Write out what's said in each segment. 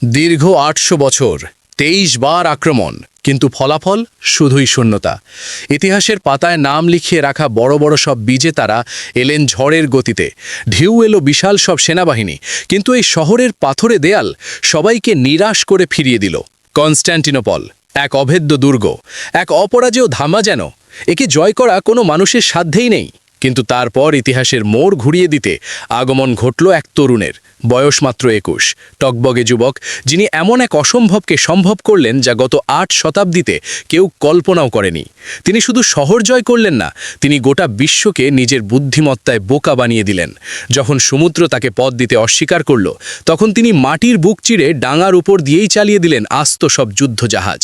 দীর্ঘ ৮০০ বছর ২৩ বার আক্রমণ, কিন্তু ফলাফল শুধুই শূন্যতা। ইতিহাসের পাতায় নাম লিখিয়ে রাখা বড় বড় সব বিজেতারা এলেন ঝড়ের গতিতে। ঢেউ এলো বিশাল সব সেনাবাহিনী, কিন্তু এই শহরের পাথরে দেয়াল সবাইকে নিরাশ করে ফিরিয়ে দিল। কনস্ট্যান্টিনোপল এক অভেদ্য দুর্গ, এক অপরাজেয় ধামা যেন। একে জয় করা কোনো মানুষের সাধ্যেই নেই। কিন্তু তারপর ইতিহাসের মোড় ঘুরিয়ে দিতে আগমন ঘটল এক তরুণের, বয়স মাত্র ২১, টকবগে যুবক, যিনি এমন এক অসম্ভবকে সম্ভব করলেন যা গত ৮ শতাব্দীতে কেউ কল্পনাও করেনি। তিনি শুধু শহর জয় করলেন না, তিনি গোটা বিশ্বকে নিজের বুদ্ধিমত্তায় বোকা বানিয়ে দিলেন। যখন সমুদ্র তাকে পথ দিতে অস্বীকার করল, তখন তিনি মাটির বুক চিরে ডাঙার উপর দিয়েই চালিয়ে দিলেন আস্ত সব যুদ্ধজাহাজ।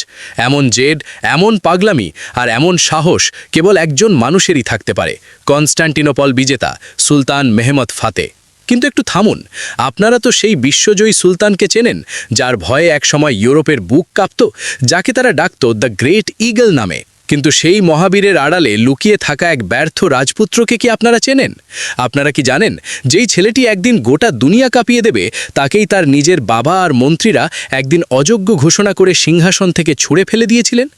এমন জেদ, এমন পাগলামি আর এমন সাহস কেবল একজন মানুষেরই থাকতে পারে, কনস্ট্যান্টিনোপল বিজেতা সুলতান মেহমদ ফাতে। কিন্তু একটু থামুন, আপনারা তো সেই বিশ্বজয়ী সুলতানকে চেনেন, যার ভয়ে একসময় ইউরোপের বুক কাঁপত, যাকে তারা ডাকত দ্য গ্রেট ইগল নামে। কিন্তু সেই মহাবীরের আড়ালে লুকিয়ে থাকা এক ব্যর্থ রাজপুত্রকে কি আপনারা চেনেন? আপনারা কি জানেন, যেই ছেলেটি একদিন গোটা দুনিয়া কাঁপিয়ে দেবে, তাকেই তার নিজের বাবা আর মন্ত্রীরা একদিন অযোগ্য ঘোষণা করে সিংহাসন থেকে ছুঁড়ে ফেলে দিয়েছিলেন?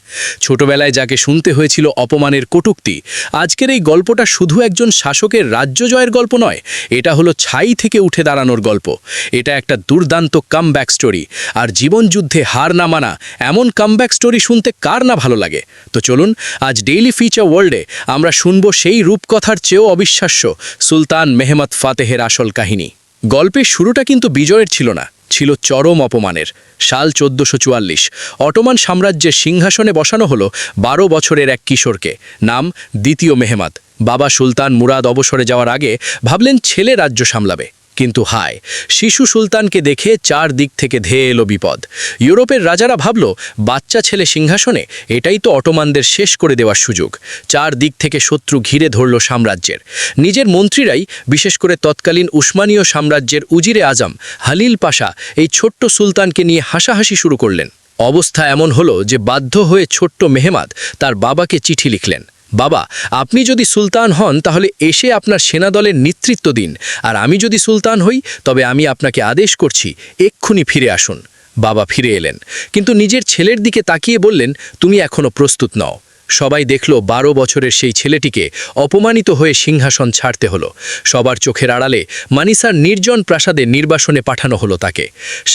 ছোটবেলায় যাকে শুনতে হয়েছিল অপমানের কটূক্তি, আজকের এই গল্পটা শুধু একজন শাসকের রাজ্য জয়ের গল্প নয়, এটা হলো ছাই থেকে উঠে দাঁড়ানোর গল্প। এটা একটা দুর্দান্ত কামব্যাক স্টোরি। আর জীবনযুদ্ধে হার না মানা এমন কামব্যাক স্টোরি শুনতে কার না ভালো লাগে? তো চলুন, আজ ডেইলি ফিচার ওয়ার্ল্ডে আমরা শুনব সেই রূপকথার চেয়েও অবিশ্বাস্য সুলতান মেহমদ ফাতেহের আসল কাহিনী। গল্পের শুরুটা কিন্তু বিজয়ের ছিল না, ছিল চরম অপমানের। সাল ১৪৪৪, অটোমান সাম্রাজ্যের সিংহাসনে বসানো হলো ১২ বছরের এক কিশোরকে, নাম দ্বিতীয় মেহমদ। বাবা সুলতান মুরাদ অবসরে যাওয়ার আগে ভাবলেন ছেলে রাজ্য সামলাবে। কিন্তু হায়, শিশু সুলতানকে দেখে চারদিক থেকে ধেয়ে এলো বিপদ। ইউরোপের রাজারা ভাবল, বাচ্চা ছেলে সিংহাসনে, এটাই তো অটোমানদের শেষ করে দেওয়ার সুযোগ। চারদিক থেকে শত্রু ঘিরে ধরল সাম্রাজ্যের। নিজের মন্ত্রীরাই, বিশেষ করে তৎকালীন উসমানীয় সাম্রাজ্যের উজিরে আজম হালিল পাশা, এই ছোট্ট সুলতানকে নিয়ে হাসাহাসি শুরু করলেন। অবস্থা এমন হলো যে বাধ্য হয়ে ছোট্ট মেহমদ তার বাবাকে চিঠি লিখলেন, বাবা, আপনি যদি সুলতান হন তাহলে এসে আপনার সেনাদলের নেতৃত্ব দিন, আর আমি যদি সুলতান হই তবে আমি আপনাকে আদেশ করছি এক্ষুনি ফিরে আসুন। বাবা ফিরে এলেন, কিন্তু নিজের ছেলের দিকে তাকিয়ে বললেন, তুমি এখনো প্রস্তুত নও। সবাই দেখল ১২ বছরের সেই ছেলেটিকে অপমানিত হয়ে সিংহাসন ছাড়তে হলো। সবার চোখের আড়ালে মানিসার নির্জন প্রাসাদে নির্বাসনে পাঠানো হলো তাকে।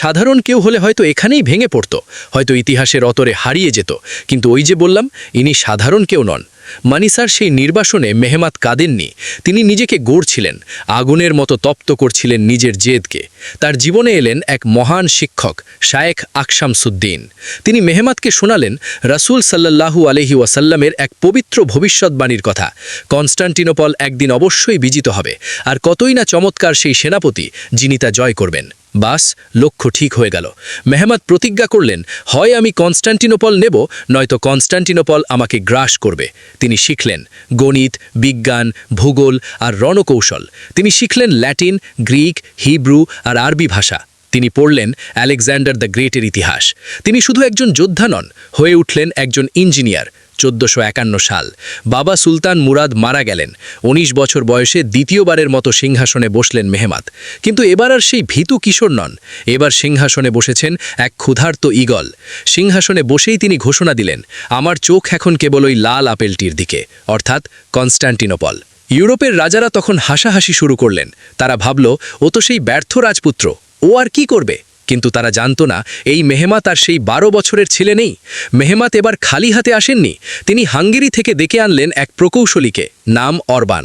সাধারণ কেউ হলে হয়তো এখানেই ভেঙে পড়ত, হয়তো ইতিহাসের অতরে হারিয়ে যেত। কিন্তু ওই যে বললাম, ইনি সাধারণ কেউ নন। মানিসার সেই নির্বাসনে মেহমদ কাঁদেননি, তিনি নিজেকে গড়ছিলেন, আগুনের মতো তপ্ত করছিলেন নিজের জেদকে। তার জীবনে এলেন এক মহান শিক্ষক, শায়েখ আকশামসুদ্দিন। তিনি মেহমদকে শোনালেন রাসূল সাল্লাল্লাহু আলাইহি ওয়াসাল্লামের এক পবিত্র ভবিষ্যৎবাণীর কথা, কনস্ট্যান্টিনোপল একদিন অবশ্যই বিজিত হবে, আর কতই না চমৎকার সেই সেনাপতি যিনি তা জয় করবেন। বাস, লক্ষ্য ঠিক হয়ে গেল। মেহমদ প্রতিজ্ঞা করলেন, হয় আমি কনস্ট্যান্টিনোপল নেব, নয়তো কনস্ট্যান্টিনোপল আমাকে গ্রাস করবে। তিনি শিখলেন গণিত, বিজ্ঞান, ভূগোল আর রণকৌশল। তিনি শিখলেন ল্যাটিন, গ্রিক, হিব্রু আর আরবি ভাষা। তিনি পড়লেন আলেকজান্ডার দ্য গ্রেটের ইতিহাস। তিনি শুধু একজন যোদ্ধা নন, হয়ে উঠলেন একজন ইঞ্জিনিয়ার। ১৪৫১ সাল, বাবা সুলতান মুরাদ মারা গেলেন। ১৯ বছর বয়সে দ্বিতীয়বারের মতো সিংহাসনে বসলেন মেহমদ। কিন্তু এবার আর সেই ভীতু কিশোর নন, এবার সিংহাসনে বসেছেন এক ক্ষুধার্ত ঈগল। সিংহাসনে বসেই তিনি ঘোষণা দিলেন, আমার চোখ এখন কেবল ওই লাল আপেলটির দিকে, অর্থাৎ কনস্ট্যান্টিনোপল। ইউরোপের রাজারা তখন হাসাহাসি শুরু করলেন। তারা ভাবল, ও তো সেই ব্যর্থ রাজপুত্র, ও আর কি করবে? কিন্তু তারা জানত না, এই মেহমদ আর সেই ১২ বছরের ছেলে নেই। মেহমদ এবার খালি হাতে আসেননি, তিনি হাঙ্গেরি থেকে ডেকে আনলেন এক প্রকৌশলীকে, নাম অরবান।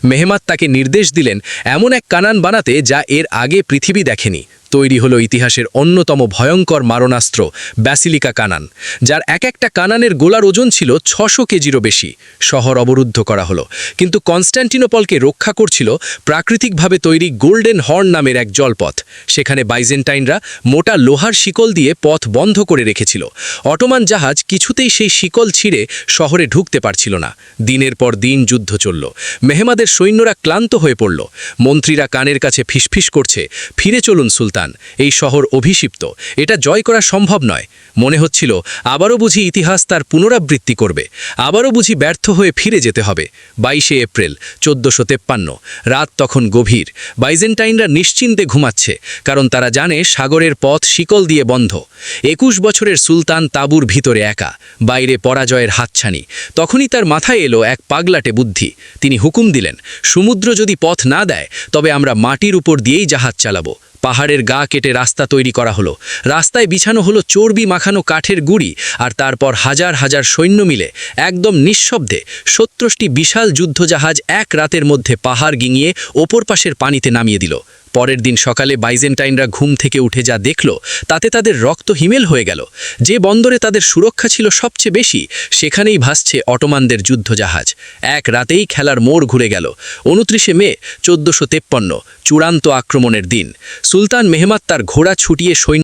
মেহমদ তাকে নির্দেশ দিলেন এমন এক কানান বানাতে যা এর আগে পৃথিবী দেখেনি। তৈরি হলো ইতিহাসের অন্যতম ভয়ঙ্কর মারণাস্ত্র, ব্যাসিলিকা কানান, যার এক একটা কানানের গোলার ওজন ছিল ৬০০ কেজিরও বেশি। শহর অবরুদ্ধ করা হলো, কিন্তু কনস্ট্যান্টিনোপলকে রক্ষা করছিল প্রাকৃতিকভাবে তৈরি গোল্ডেন হর্ন নামের এক জলপথ। সেখানে বাইজেন্টাইনরা মোটা লোহার শিকল দিয়ে পথ বন্ধ করে রেখেছিল। অটোমান জাহাজ কিছুতেই সেই শিকল ছিঁড়ে শহরে ঢুকতে পারছিল না। দিনের পর দিন যুদ্ধ চলল। মেহমদের সৈন্যরা ক্লান্ত হয়ে পড়ল। মন্ত্রীরা কানের কাছে ফিসফিস করছে, ফিরে চলুন সুলতান, সুলতান, এই শহর অভিষিপ্ত, এটা জয় করা সম্ভব নয়। মনে হচ্ছিল আবারও বুঝি ইতিহাস তার পুনরাবৃত্তি করবে, আবারও বুঝি ব্যর্থ হয়ে ফিরে যেতে হবে। 22শে এপ্রিল 1453, রাত তখন গভীর। বাইজেন্টাইনরা নিশ্চিন্তে ঘুমাচ্ছে, কারণ তারা জানে সাগরের পথ শিকল দিয়ে বন্ধ। 21 বছরের সুলতান তাঁবুর ভিতরে একা, বাইরে পরাজয়ের হাতছানি। তখনই তার মাথায় এলো এক পাগলাটে বুদ্ধি। তিনি হুকুম দিলেন, সমুদ্র যদি পথ না দেয় তবে আমরা মাটির উপর দিয়েই জাহাজ চালাবো। পাহাড়ের গা কেটে রাস্তা তৈরি করা হলো, রাস্তায় বিছানো হলো চর্বি মাখানো কাঠের গুঁড়ি, আর তারপর হাজার হাজার সৈন্য মিলে একদম নিঃশব্দে 70টি বিশাল যুদ্ধজাহাজ এক রাতের মধ্যে পাহাড় গিঙিয়ে ওপর পাশের পানিতে নামিয়ে দিল। পরের দিন সকালে বাইজেন্টাইনরা ঘুম থেকে উঠে যা দেখল, তাতে তাদের রক্ত হিমেল হয়ে গেল। যে বন্দরে তাদের সুরক্ষা ছিল সবচেয়ে বেশি, সেখানেই ভাসছে অটোমানদের যুদ্ধজাহাজ। এক রাতেই খেলার মোড় ঘুরে গেল। 29শে মে 1453, চূড়ান্ত আক্রমণের দিন। সুলতান মেহমাদ তার ঘোড়া ছুটিয়ে সৈন্য